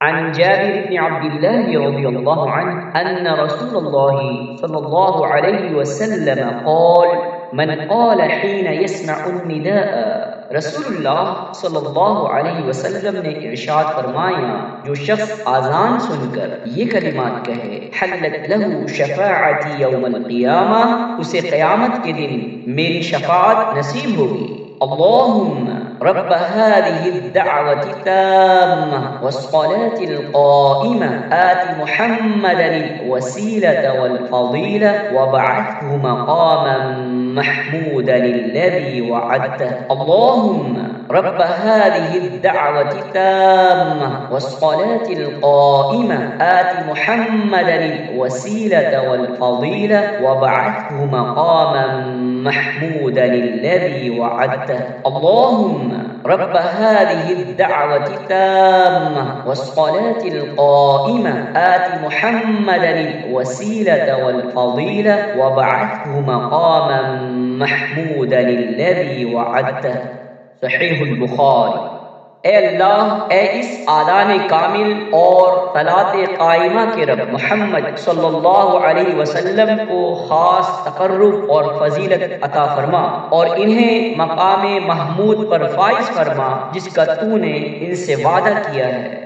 अन जाबिर इब्न अब्दिल्लाह रज़ियल्लाहु अन्हु अन्न रसूलल्लाह सल्लल्लाहु अलैहि वसल्लम क़ाल मन क़ाल हीन यस्मअुन निदाअ। रसूलुल्लाह सल्लल्लाहु अलैहि वसल्लम ने इरशाद फरमाया, जो शख्स आज़ान सुनकर ये कलिमात कहे, हल्लत लहू शफ़ाअती यौमल क़ियामा, उसे क़यामत के दिन मेरी शफ़ाअत नसीब होगी। अल्लाहुम्मा रब्ब हाज़िहि द्दअवति ताम्मा वस्सलातिल क़ाइमा आति मुहम्मदनिल वसीलता वल फ़ज़ीला वबअत्हु मक़ामन महमूदनिल्लज़ी वअदतहु। अल्लाहुम्मा रब्ब हाज़िहि द्दअवति ताम्मा वस्सलातिल क़ाइमा आति मुहम्मदनिल वसीलता वल फ़ज़ीला वबअत्हु मक़ामन महमूदनिल्लज़ी वअदतहु। अल्लाहुम्मा रब्ब हाज़िहि द्दअवति ताम्मा वस्सलातिल क़ाइमा आति मुहम्मदनिल वसीलता वल फ़ज़ीला वबअत्हु मक़ामन महमूदनिल्लज़ी वअदतहु। सहीहुल बुखारी। ए अल्लाह, ए इस आदान कामिल और सलात कायमा के रब मोहम्मद सल्लल्लाहु अलैहि वसल्लम को खास तकर्रुब और फजीलत अता फरमा और इन्हें मकाम महमूद पर फाइज फरमा जिसका तूने इनसे वादा किया है।